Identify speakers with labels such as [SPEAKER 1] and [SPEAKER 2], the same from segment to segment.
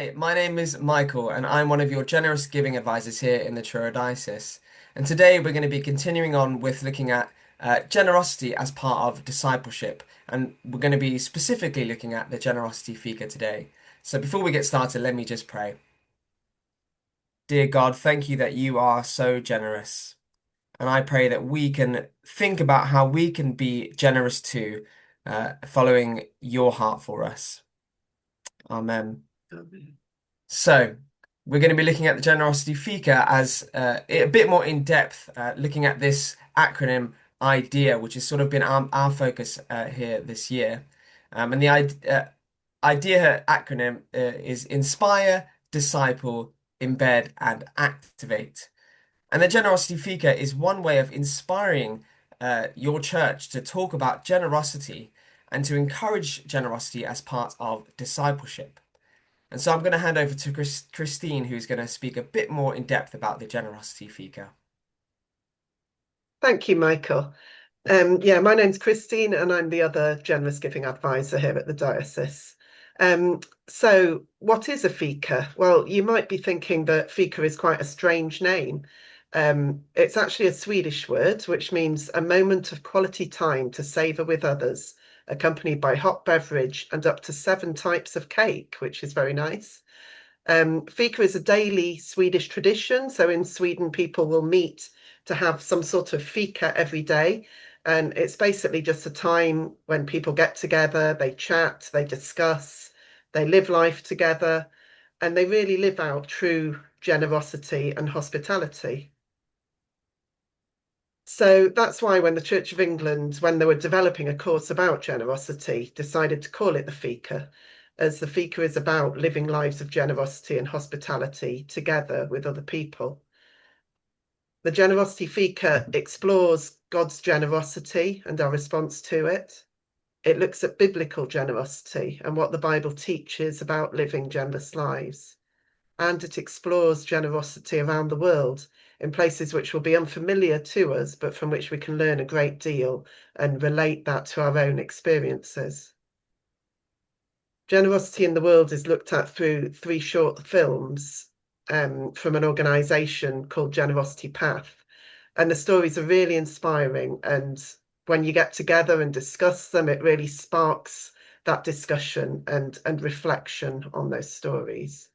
[SPEAKER 1] Hi, my name is Michael, and I'm one of your generous giving advisors here in the Truro Diocese. And today we're going to be continuing on with looking at generosity as part of discipleship, and we're going to be specifically looking at the Generosity FIKA today. So before we get started, let me just pray. Dear God, thank you that you are so generous, and I pray that we can think about how we can be generous too, following your heart for us. Amen.
[SPEAKER 2] Amen.
[SPEAKER 1] So, we're going to be looking at the Generosity FIKA as a bit more in depth, looking at this acronym IDEA, which has sort of been our focus here this year. And the IDEA acronym is Inspire, Disciple, Embed, and Activate. And the Generosity FIKA is one way of inspiring your church to talk about generosity and to encourage generosity as part of discipleship. And so I'm going to hand over to Christine, who's going to speak a bit more in depth about the Generosity FIKA.
[SPEAKER 2] Thank you, Michael. My name's Christine, and I'm the other generous giving advisor here at the diocese. So, what is a fika? Well, you might be thinking that fika is quite a strange name. It's actually a Swedish word, which means a moment of quality time to savor with others, accompanied by hot beverage and up to 7 types of cake, which is very nice. Fika is a daily Swedish tradition. So in Sweden, people will meet to have some sort of fika every day. And it's basically just a time when people get together, they chat, they discuss, they live life together, and they really live out true generosity and hospitality. So that's why when the Church of England, when they were developing a course about generosity, decided to call it the Fika, as the Fika is about living lives of generosity and hospitality together with other people. The Generosity Fika explores God's generosity and our response to it. It looks at biblical generosity and what the Bible teaches about living generous lives. And it explores generosity around the world in places which will be unfamiliar to us, but from which we can learn a great deal and relate that to our own experiences. Generosity in the world is looked at through 3 short films from an organisation called Generosity Path. And the stories are really inspiring. And when you get together and discuss them, it really sparks that discussion and reflection on those stories.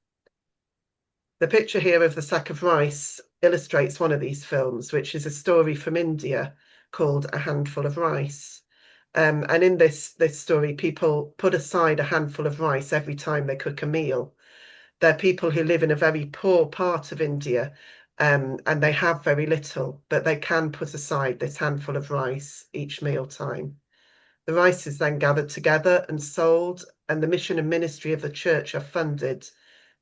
[SPEAKER 2] The picture here of the sack of rice illustrates one of these films, which is a story from India called A Handful of Rice. And in this story, people put aside a handful of rice every time they cook a meal. They're people who live in a very poor part of India, and they have very little, but they can put aside this handful of rice each meal time. The rice is then gathered together and sold, and the mission and ministry of the church are funded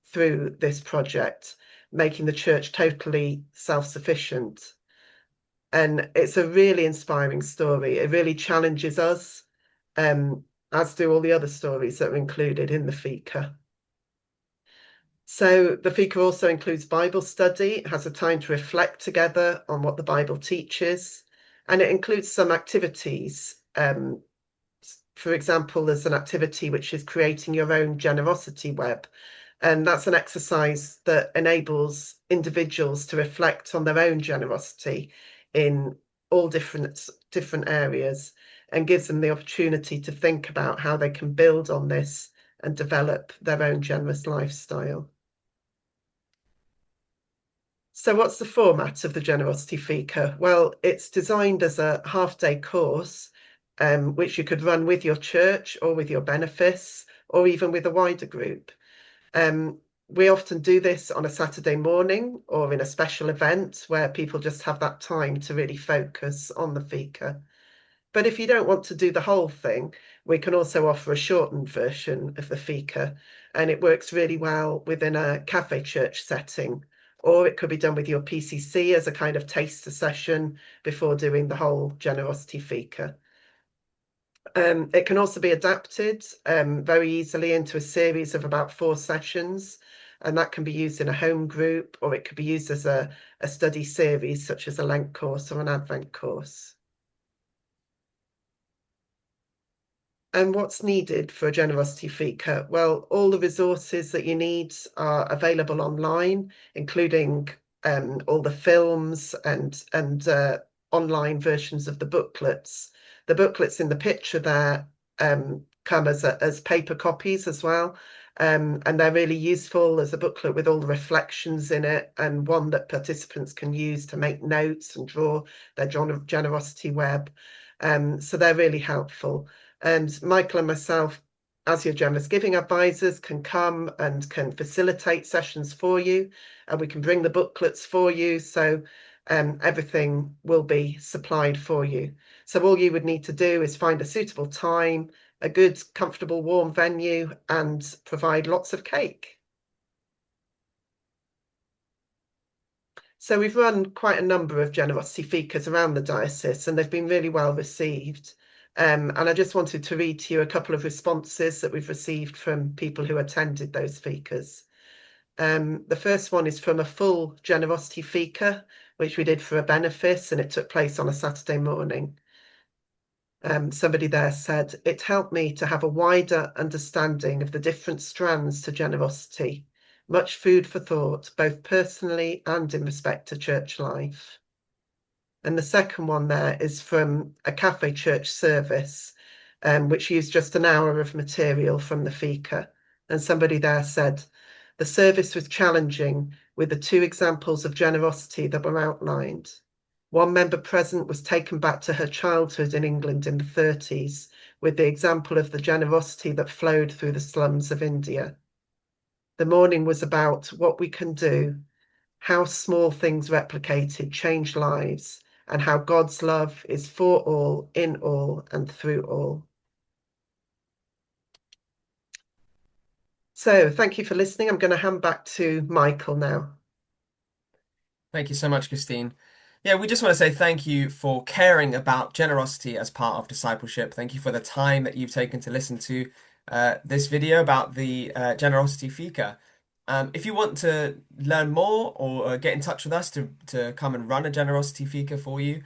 [SPEAKER 2] through this project, making the church totally self-sufficient. And it's a really inspiring story. It really challenges us, as do all the other stories that are included in the Fika. So the Fika also includes Bible study. It has a time to reflect together on what the Bible teaches, and it includes some activities. For example, there's an activity which is creating your own generosity web, and that's an exercise that enables individuals to reflect on their own generosity in all different areas and gives them the opportunity to think about how they can build on this and develop their own generous lifestyle. So what's the format of the Generosity Fika? Well, it's designed as a half-day course, which you could run with your church or with your benefice or even with a wider group. We often do this on a Saturday morning or in a special event where people just have that time to really focus on the fika. But if you don't want to do the whole thing, we can also offer a shortened version of the fika, and it works really well within a cafe church setting, or it could be done with your PCC as a kind of taster session before doing the whole generosity fika. It can also be adapted very easily into a series of about 4 sessions, and that can be used in a home group, or it could be used as a study series, such as a Lent course or an Advent course. And what's needed for a Generosity Fika? Well, all the resources that you need are available online, including all the films and online versions of the booklets. The booklets in the picture there come as paper copies as well. And they're really useful as a booklet with all the reflections in it, and one that participants can use to make notes and draw their generosity web. So they're really helpful. And Michael and myself, as your generous giving advisors, can come and can facilitate sessions for you, and we can bring the booklets for you. So everything will be supplied for you. So all you would need to do is find a suitable time, a good, comfortable, warm venue, and provide lots of cake. So we've run quite a number of generosity fikas around the diocese, and they've been really well received. And I just wanted to read to you a couple of responses that we've received from people who attended those fikas. The first one is from a full generosity fika, which we did for a benefice, and it took place on a Saturday morning. Somebody there said, it helped me to have a wider understanding of the different strands to generosity. Much food for thought, both personally and in respect to church life. And the second one there is from a cafe church service, which used just an hour of material from the fika. And somebody there said, the service was challenging with the two examples of generosity that were outlined. One member present was taken back to her childhood in England in the 30s with the example of the generosity that flowed through the slums of India. The morning was about what we can do, how small things replicated change lives, and how God's love is for all, in all, and through all. So thank you for listening. I'm going to hand back to Michael now.
[SPEAKER 1] Thank you so much, Christine. Yeah, we just want to say thank you for caring about generosity as part of discipleship. Thank you for the time that you've taken to listen to this video about the Generosity Fika. If you want to learn more or get in touch with us to come and run a Generosity Fika for you,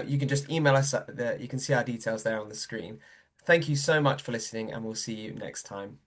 [SPEAKER 1] you can just email us. You can see our details there on the screen. Thank you so much for listening, and we'll see you next time.